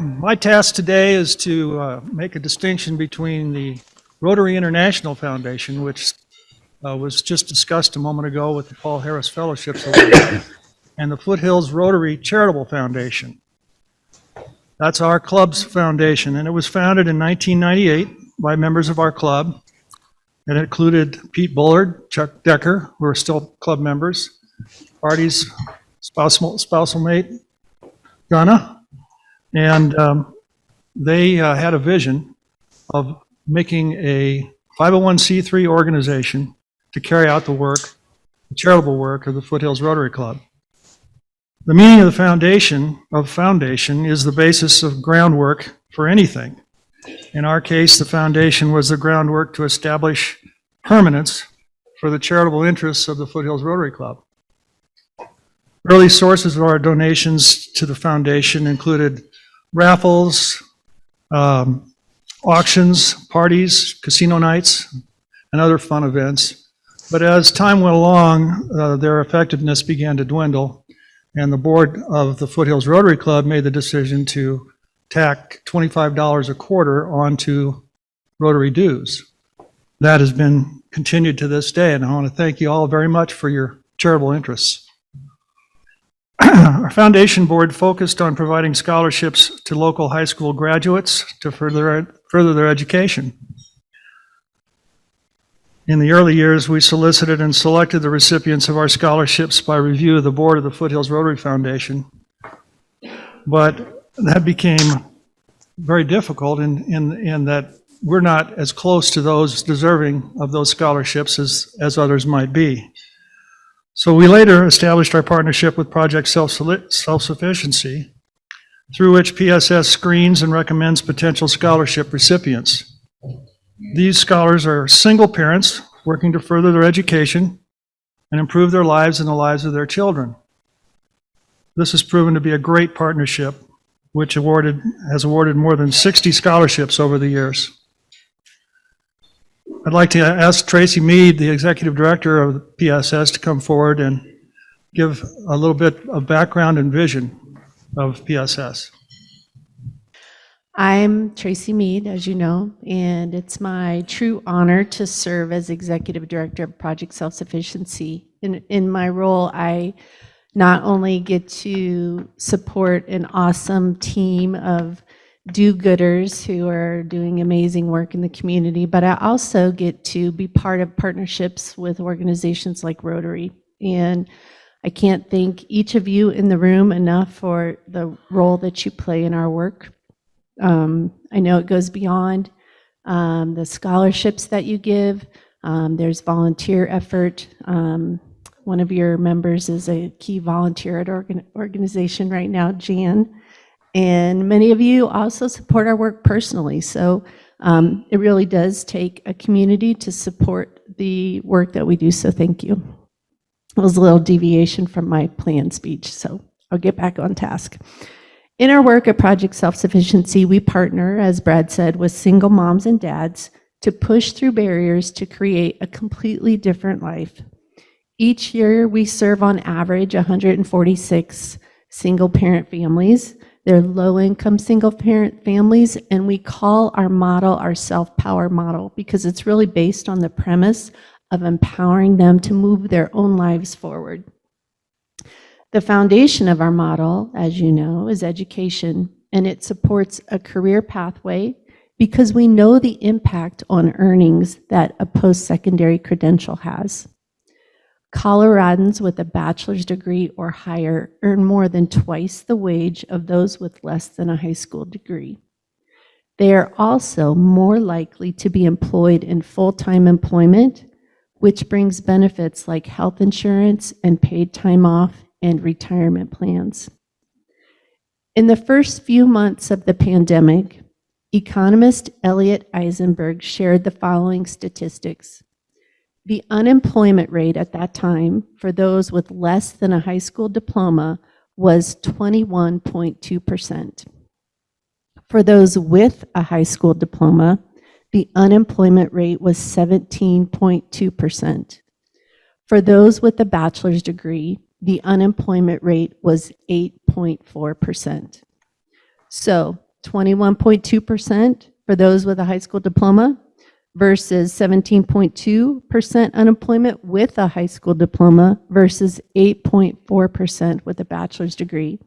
My task today is to make a distinction between the Rotary International Foundation, which was just discussed a moment ago with the Paul Harris Fellowships Award, and the Foothills Rotary Charitable Foundation. That's our club's foundation, and it was founded in 1998 by members of our club. And it included Pete Bullard, Chuck Decker, who are still club members, Artie's spousal mate, Gunna, and they had a vision of making a 501c3 organization to carry out the charitable work of the Foothills Rotary Club. The meaning of the foundation is the basis of groundwork for anything. In our case, the foundation was the groundwork to establish permanence for the charitable interests of the Foothills Rotary Club. Early sources of our donations to the foundation included raffles, auctions, parties, casino nights, and other fun events. But as time went along, their effectiveness began to dwindle, and the board of the Foothills Rotary Club made the decision to tack $25 a quarter onto Rotary dues. That has been continued to this day, and I want to thank you all very much for your charitable interests. Our foundation board focused on providing scholarships to local high school graduates to further their education. In the early years, we solicited and selected the recipients of our scholarships by review of the board of the Foothills Rotary Foundation. But that became very difficult in that we're not as close to those deserving of those scholarships as others might be. So we later established our partnership with Project Self-Sufficiency, through which PSS screens and recommends potential scholarship recipients. These scholars are single parents working to further their education and improve their lives and the lives of their children. This has proven to be a great partnership, which has awarded more than 60 scholarships over the years. I'd like to ask Tracy Mead, the executive director of the PSS, to come forward and give a little bit of background and vision of PSS. I'm Tracy Mead, as you know, and it's my true honor to serve as executive director of Project Self-Sufficiency. In my role, I not only get to support an awesome team of do-gooders who are doing amazing work in the community, but I also get to be part of partnerships with organizations like Rotary. And I can't thank each of you in the room enough for the role that you play in our work. I know it goes beyond the scholarships that you give. There's volunteer effort. One of your members is a key volunteer at our organization right now, Jan. And many of you also support our work personally. So it really does take a community to support the work that we do. So thank you. It was a little deviation from my planned speech, so I'll get back on task. In our work at Project Self-Sufficiency, we partner, as Brad said, with single moms and dads to push through barriers to create a completely different life. Each year, we serve on average 146 single-parent families. They're low-income single-parent families, and we call our model our self-power model because it's really based on the premise of empowering them to move their own lives forward. The foundation of our model, as you know, is education, and it supports a career pathway because we know the impact on earnings that a post-secondary credential has. Coloradans with a bachelor's degree or higher earn more than twice the wage of those with less than a high school degree. They are also more likely to be employed in full-time employment, which brings benefits like health insurance and paid time off and retirement plans. In the first few months of the pandemic, economist Elliot Eisenberg shared the following statistics. The unemployment rate at that time for those with less than a high school diploma was 21.2%. For those with a high school diploma, the unemployment rate was 17.2%. For those with a bachelor's degree, the unemployment rate was 8.4%. So 21.2% for those with a high school diploma versus 17.2% unemployment with a high school diploma versus 8.4% with a bachelor's degree.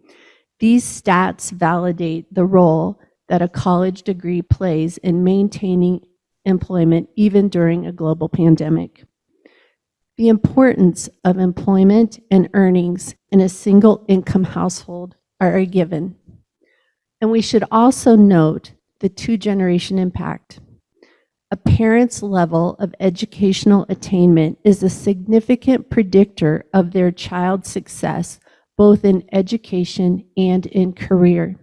These stats validate the role that a college degree plays in maintaining employment even during a global pandemic. The importance of employment and earnings in a single income household are a given. And we should also note the two-generation impact. A parent's level of educational attainment is a significant predictor of their child's success, both in education and in career.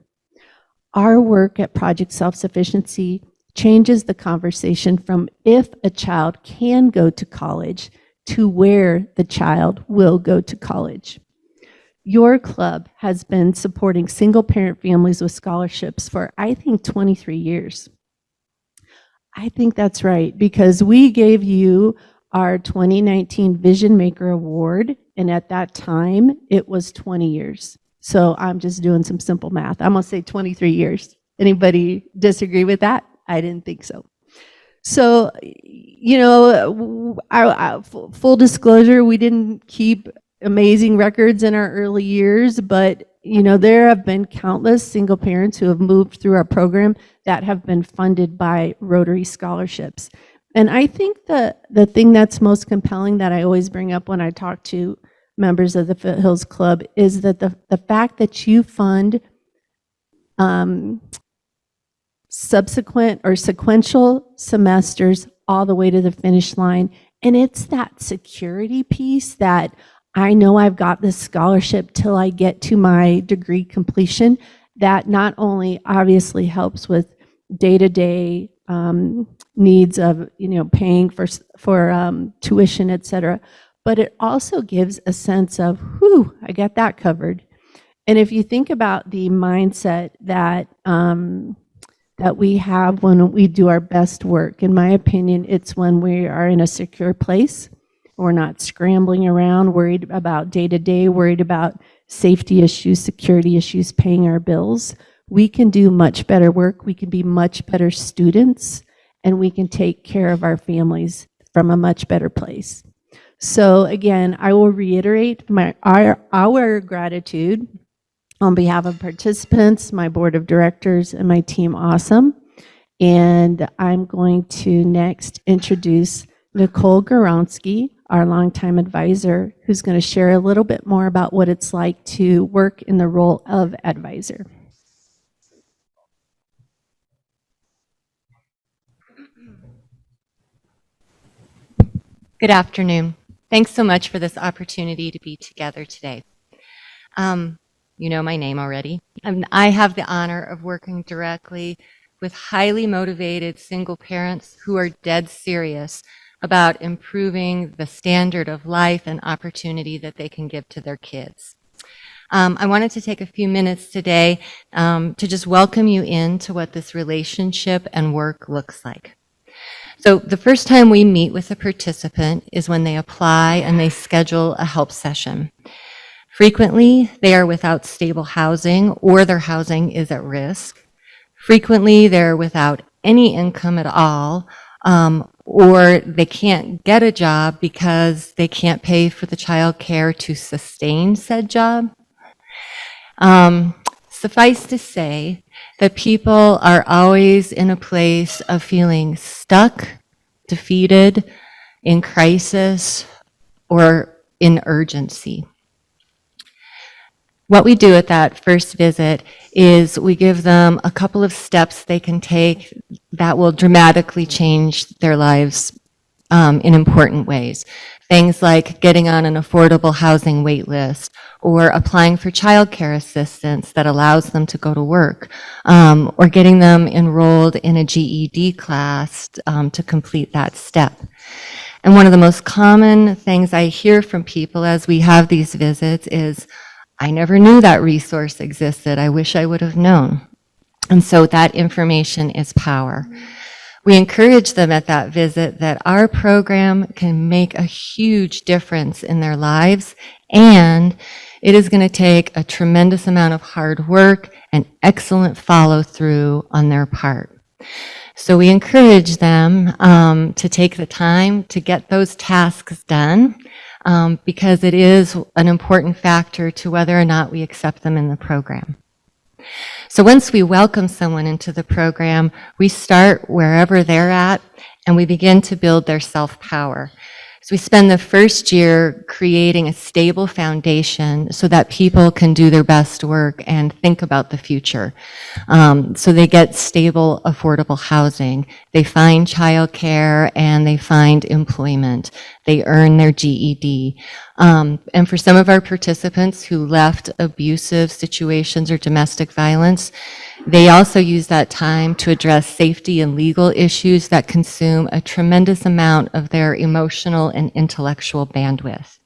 Our work at Project Self-Sufficiency changes the conversation from if a child can go to college to where the child will go to college. Your club has been supporting single-parent families with scholarships for, I think, 23 years. I think that's right, because we gave you our 2019 Vision Maker Award, and at that time, it was 20 years. So I'm just doing some simple math. I'm gonna say 23 years. Anybody disagree with that? I didn't think so. So, you know, full disclosure, we didn't keep amazing records in our early years, but you know, there have been countless single parents who have moved through our program that have been funded by Rotary scholarships. And I think the thing that's most compelling that I always bring up when I talk to members of the Foothills Club is that the fact that you fund subsequent or sequential semesters all the way to the finish line. And it's that security piece that I know I've got this scholarship till I get to my degree completion that not only obviously helps with day-to-day needs of, you know, paying for tuition, et cetera, but it also gives a sense of, whew, I got that covered. And if you think about the mindset that that we have when we do our best work, in my opinion, it's when we are in a secure place. We're not scrambling around, worried about day-to-day, worried about safety issues, security issues, paying our bills. We can do much better work. We can be much better students, and we can take care of our families from a much better place. So again, I will reiterate our gratitude on behalf of participants, my board of directors, and my team Awesome. And I'm going to next introduce Nicole Goronsky, our longtime advisor, who's going to share a little bit more about what it's like to work in the role of advisor. Good afternoon. Thanks so much for this opportunity to be together today. You know my name already. I have the honor of working directly with highly motivated single parents who are dead serious about improving the standard of life and opportunity that they can give to their kids. I wanted to take a few minutes today to just welcome you into what this relationship and work looks like. So the first time we meet with a participant is when they apply and they schedule a help session. Frequently, they are without stable housing or their housing is at risk. Frequently, they're without any income at all, or they can't get a job because they can't pay for the child care to sustain said job. Suffice to say that people are always in a place of feeling stuck, defeated, in crisis, or in urgency. What we do at that first visit is we give them a couple of steps they can take that will dramatically change their lives in important ways. Things like getting on an affordable housing wait list or applying for childcare assistance that allows them to go to work, or getting them enrolled in a GED class to complete that step. And one of the most common things I hear from people as we have these visits is, I never knew that resource existed. I wish I would have known. And so that information is power. We encourage them at that visit that our program can make a huge difference in their lives, and It is going to take a tremendous amount of hard work and excellent follow-through on their part. So we encourage them to take the time to get those tasks done because it is an important factor to whether or not we accept them in the program. So once we welcome someone into the program, we start wherever they're at and we begin to build their self-power. So we spend the first year creating a stable foundation so that people can do their best work and think about the future. So they get stable, affordable housing. They find childcare and they find employment. They earn their GED. And for some of our participants who left abusive situations or domestic violence, they also use that time to address safety and legal issues that consume a tremendous amount of their emotional and intellectual bandwidth.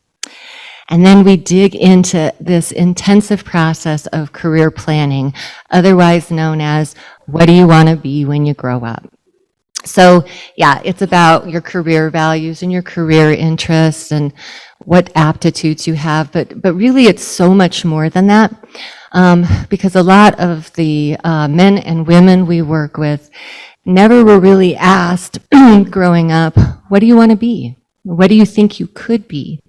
And then we dig into this intensive process of career planning, otherwise known as, what do you want to be when you grow up? So yeah, it's about your career values and your career interests and what aptitudes you have, but really it's so much more than that. Because a lot of the men and women we work with never were really asked growing up, what do you want to be? What do you think you could be?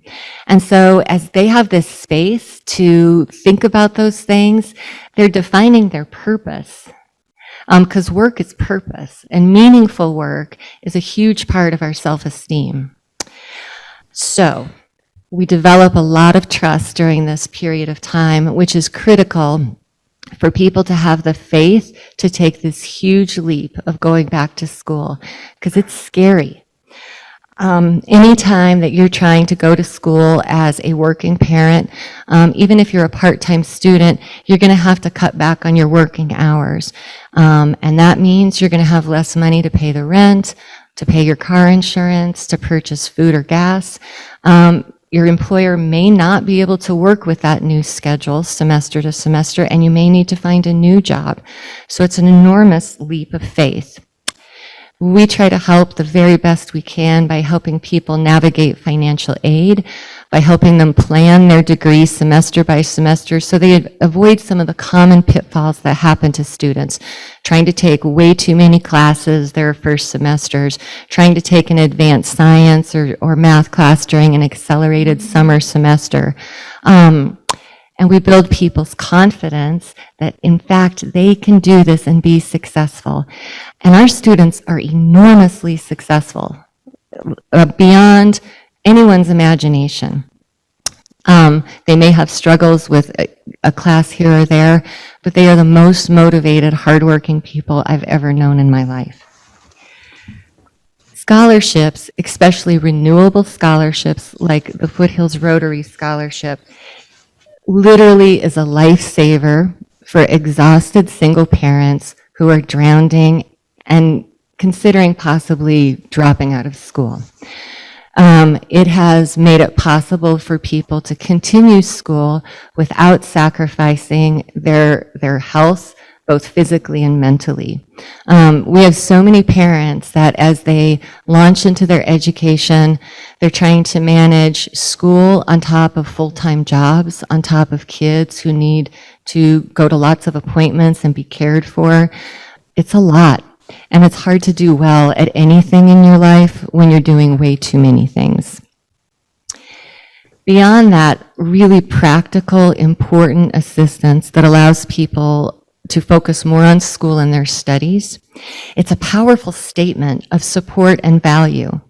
And so as they have this space to think about those things, they're defining their purpose. Because work is purpose, and meaningful work is a huge part of our self-esteem. So we develop a lot of trust during this period of time, which is critical for people to have the faith to take this huge leap of going back to school, because it's scary. Anytime that you're trying to go to school as a working parent, even if you're a part-time student, you're going to have to cut back on your working hours. And that means you're going to have less money to pay the rent, to pay your car insurance, to purchase food or gas. Your employer may not be able to work with that new schedule semester to semester, and you may need to find a new job. So it's an enormous leap of faith. We try to help the very best we can by helping people navigate financial aid, by helping them plan their degree semester by semester so they avoid some of the common pitfalls that happen to students, trying to take way too many classes their first semesters, trying to take an advanced science or math class during an accelerated summer semester. And we build people's confidence that, in fact, they can do this and be successful. And our students are enormously successful, beyond anyone's imagination. They may have struggles with a class here or there, but they are the most motivated, hardworking people I've ever known in my life. Scholarships, especially renewable scholarships like the Foothills Rotary Scholarship, literally is a lifesaver for exhausted single parents who are drowning and considering possibly dropping out of school. It has made it possible for people to continue school without sacrificing their health, both physically and mentally. We have so many parents that as they launch into their education, they're trying to manage school on top of full-time jobs, on top of kids who need to go to lots of appointments and be cared for. It's a lot, and it's hard to do well at anything in your life when you're doing way too many things. Beyond that, really practical, important assistance that allows people to focus more on school and their studies. It's a powerful statement of support and value.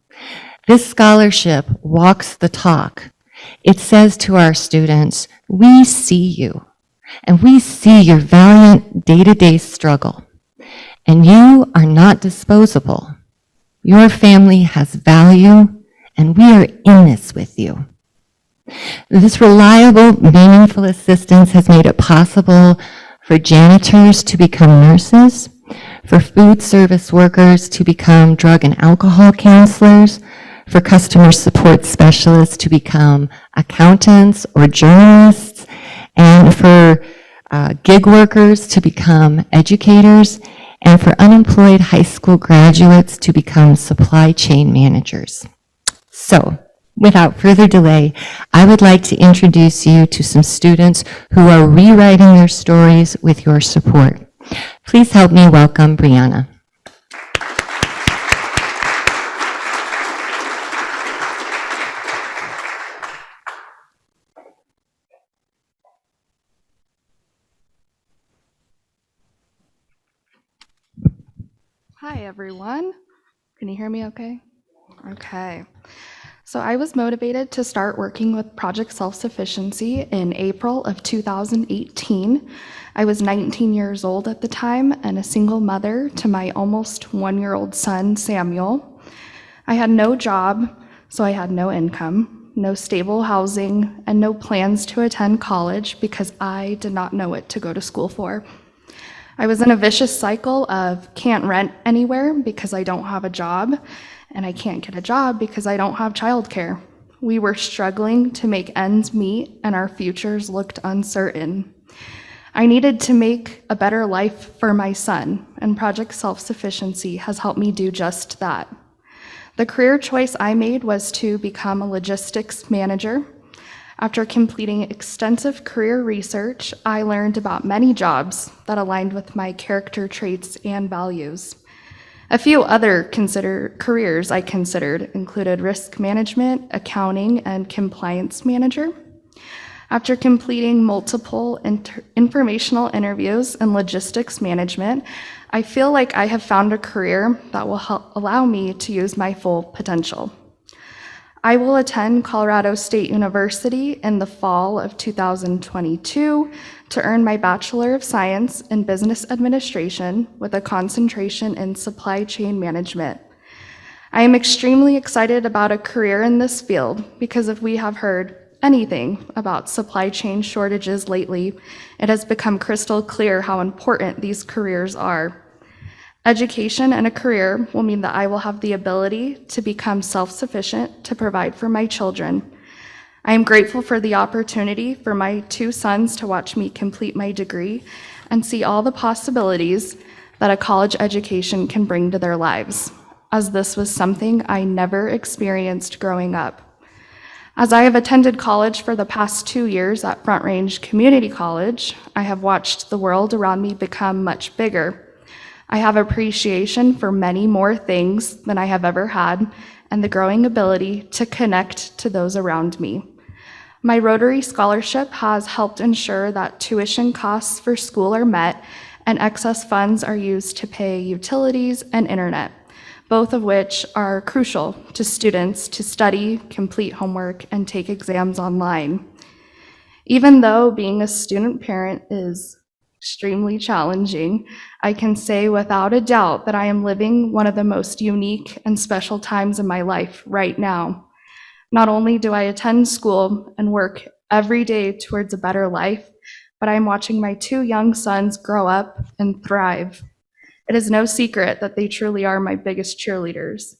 This scholarship walks the talk. It says to our students, we see you, and we see your valiant day-to-day struggle, and you are not disposable. Your family has value, and we are in this with you. This reliable, meaningful assistance has made it possible for janitors to become nurses, for food service workers to become drug and alcohol counselors, for customer support specialists to become accountants or journalists, and for gig workers to become educators, and for unemployed high school graduates to become supply chain managers. So, Without further delay, I would like to introduce you to some students who are rewriting their stories with your support. Please help me welcome Brianna. Hi, everyone. Can you hear me okay? Okay. So I was motivated to start working with Project Self-Sufficiency in April of 2018. I was 19 years old at the time and a single mother to my almost one-year-old son, Samuel. I had no job, so I had no income, no stable housing, and no plans to attend college because I did not know what to go to school for. I was in a vicious cycle of can't rent anywhere because I don't have a job, and I can't get a job because I don't have childcare. We were struggling to make ends meet, and our futures looked uncertain. I needed to make a better life for my son, and Project Self-Sufficiency has helped me do just that. The career choice I made was to become a logistics manager. After completing extensive career research, I learned about many jobs that aligned with my character traits and values. A few other careers I considered included risk management, accounting, and compliance manager. After completing multiple informational interviews in logistics management, I feel like I have found a career that will allow me to use my full potential. I will attend Colorado State University in the fall of 2022 to earn my Bachelor of Science in Business Administration with a concentration in supply chain management. I am extremely excited about a career in this field because if we have heard anything about supply chain shortages lately, it has become crystal clear how important these careers are. Education and a career will mean that I will have the ability to become self-sufficient to provide for my children. I am grateful for the opportunity for my two sons to watch me complete my degree and see all the possibilities that a college education can bring to their lives, as this was something I never experienced growing up. As I have attended college for the past 2 years at Front Range Community College, I have watched the world around me become much bigger. I have appreciation for many more things than I have ever had and the growing ability to connect to those around me. My Rotary Scholarship has helped ensure that tuition costs for school are met and excess funds are used to pay utilities and internet, both of which are crucial to students to study, complete homework, and take exams online. Even though being a student parent is extremely challenging, I can say without a doubt that I am living one of the most unique and special times in my life right now. Not only do I attend school and work every day towards a better life, but I'm watching my two young sons grow up and thrive. It is no secret that they truly are my biggest cheerleaders.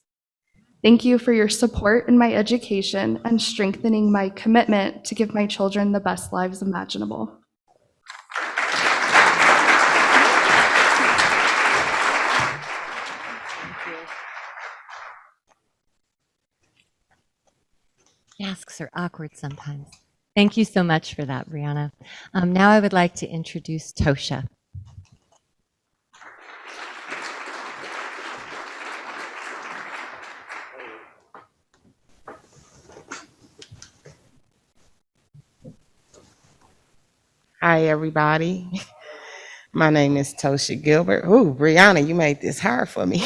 Thank you for your support in my education and strengthening my commitment to give my children the best lives imaginable. Masks are awkward sometimes. Thank you so much for that, Brianna. Now I would like to introduce Tosha. Hi, everybody. My name is Tosha Gilbert. Ooh, Brianna, you made this hard for me.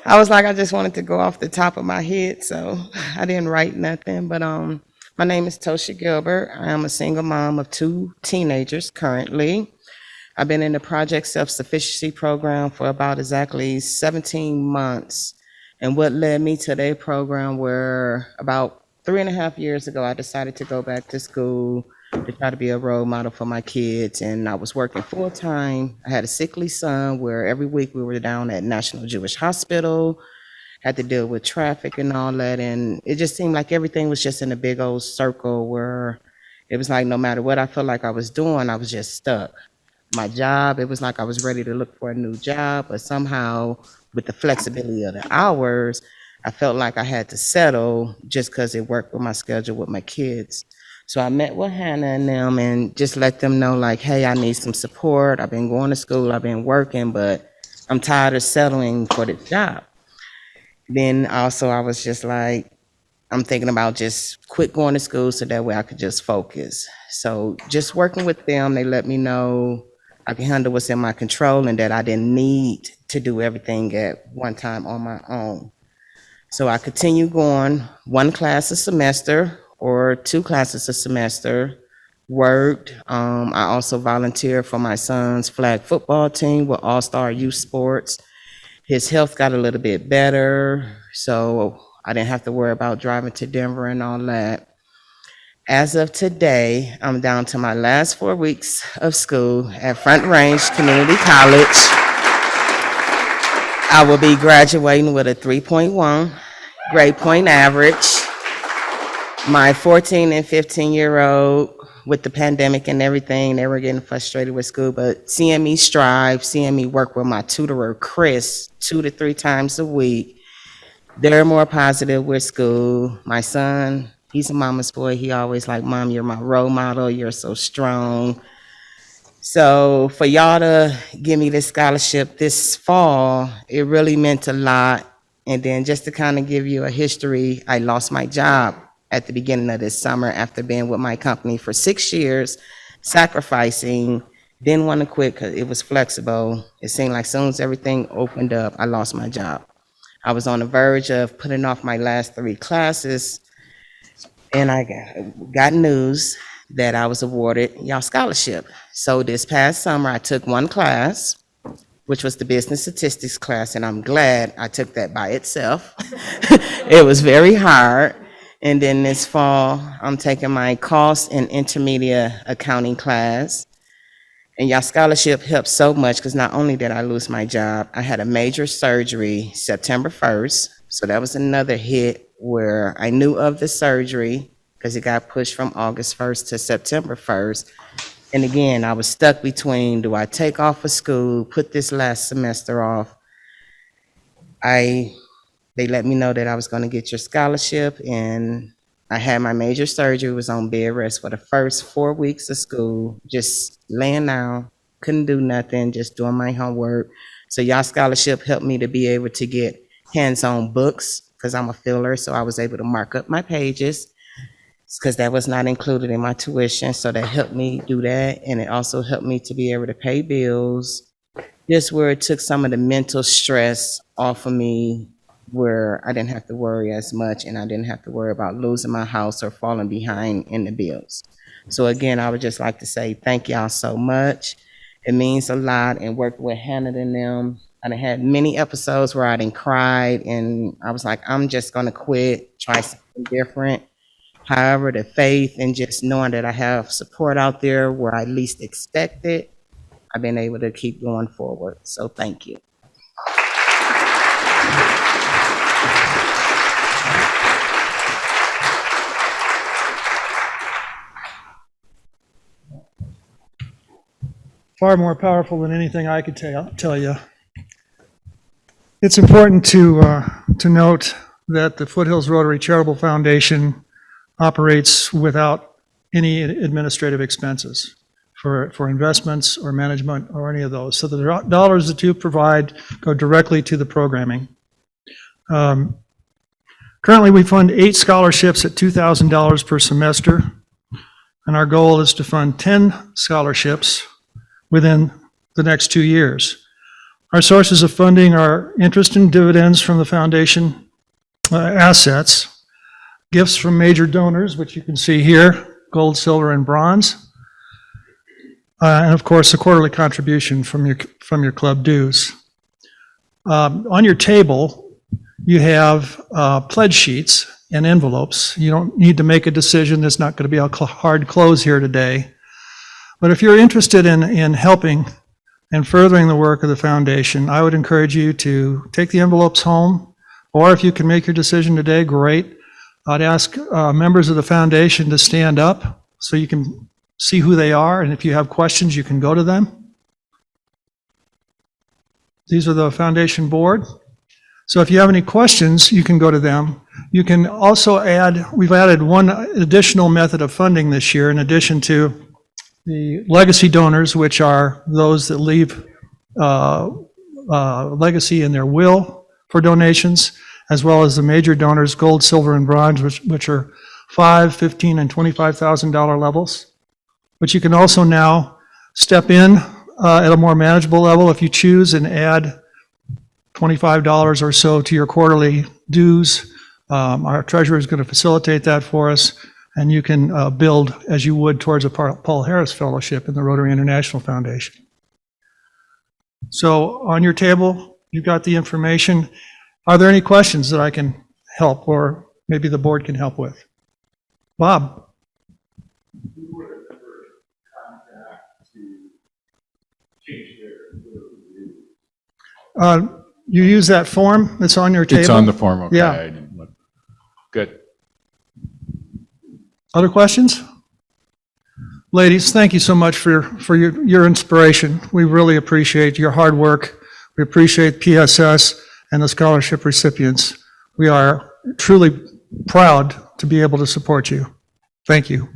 I was like, I just wanted to go off the top of my head, so I didn't write nothing. But my name is Tosha Gilbert. I am a single mom of two teenagers currently. I've been in the Project Self-Sufficiency program for about exactly 17 months. And what led me to that program were about 3.5 years ago, I decided to go back to school to try to be a role model for my kids. And I was working full time. I had a sickly son where every week we were down at National Jewish Hospital, had to deal with traffic and all that. And it just seemed like everything was just in a big old circle where it was like no matter what I felt like I was doing, I was just stuck. My job, it was like I was ready to look for a new job, but somehow with the flexibility of the hours, I felt like I had to settle just because it worked with my schedule with my kids. So I met with Hannah and them and just let them know, like, hey, I need some support. I've been going to school, I've been working, but I'm tired of settling for the job. Then also I was just like, I'm thinking about just quit going to school so that way I could just focus. So just working with them, they let me know I can handle what's in my control and that I didn't need to do everything at one time on my own. So I continue going one class a semester or two classes a semester, worked. I also volunteered for my son's flag football team with All-Star Youth Sports. His health got a little bit better, so I didn't have to worry about driving to Denver and all that. As of today, I'm down to my last 4 weeks of school at Front Range Community College. I will be graduating with a 3.1 grade point average. My 14 and 15-year-old, with the pandemic and everything, they were getting frustrated with school, but seeing me strive, seeing me work with my tutorer, Chris, 2 to 3 times a week, they're more positive with school. My son, he's a mama's boy. He always like, Mom, you're my role model. You're so strong. So for y'all to give me this scholarship this fall, it really meant a lot. And then just to kind of give you a history, I lost my job at the beginning of this summer after being with my company for 6 years, sacrificing, didn't want to quit because it was flexible. It seemed like as soon as everything opened up, I lost my job. I was on the verge of putting off my last 3 classes, and I got news that I was awarded y'all scholarship. So this past summer, I took one class, which was the business statistics class, and I'm glad I took that by itself. It was very hard. And then this fall, I'm taking my cost and intermediate accounting class. And y'all scholarship helped so much because not only did I lose my job, I had a major surgery September 1st. So that was another hit where I knew of the surgery because it got pushed from August 1st to September 1st. And again, I was stuck between, do I take off of school, put this last semester off? They let me know that I was going to get your scholarship, and I had my major surgery, was on bed rest for the first 4 weeks of school, just laying down, couldn't do nothing, just doing my homework. So y'all scholarship helped me to be able to get hands-on books because I'm a filler, so I was able to mark up my pages because that was not included in my tuition. So that helped me do that, and it also helped me to be able to pay bills. Just where it took some of the mental stress off of me, where I didn't have to worry as much and I didn't have to worry about losing my house or falling behind in the bills. So again, I would just like to say thank y'all so much. It means a lot, and working with Hannah and them, I done had many episodes where I done cried and I was like, I'm just gonna quit, try something different. However, the faith and just knowing that I have support out there where I least expect it, I've been able to keep going forward. So thank you. Far more powerful than anything I could tell you. It's important to note that the Foothills Rotary Charitable Foundation operates without any administrative expenses for investments or management or any of those. So the dollars that you provide go directly to the programming. Currently, we fund 8 scholarships at $2,000 per semester, and our goal is to fund 10 scholarships within the next 2 years. Our sources of funding are interest and dividends from the foundation assets, gifts from major donors, which you can see here, gold, silver, and bronze, and of course a quarterly contribution from your club dues. On your table, you have pledge sheets and envelopes. You don't need to make a decision. There's not going to be a hard close here today. But if you're interested in helping and furthering the work of the foundation, I would encourage you to take the envelopes home, or if you can make your decision today, great. I'd ask members of the foundation to stand up so you can see who they are, and if you have questions, you can go to them. These are the foundation board. So if you have any questions, you can go to them. You can also add, we've added one additional method of funding this year in addition to the legacy donors, which are those that leave legacy in their will for donations, as well as the major donors, gold, silver, and bronze, which are $5,000, $15,000, and $25,000 levels. But you can also now step in at a more manageable level if you choose and add $25 or so to your quarterly dues. Our treasurer is going to facilitate that for us, and you can build as you would towards a Paul Harris Fellowship in the Rotary International Foundation. So on your table, you've got the information. Are there any questions that I can help or maybe the board can help with? Bob? You use that form that's on your table? It's on the form, okay. Yeah. I didn't look. Good. Other questions? Ladies, thank you so much for your inspiration. We really appreciate your hard work. We appreciate PSS and the scholarship recipients. We are truly proud to be able to support you. Thank you.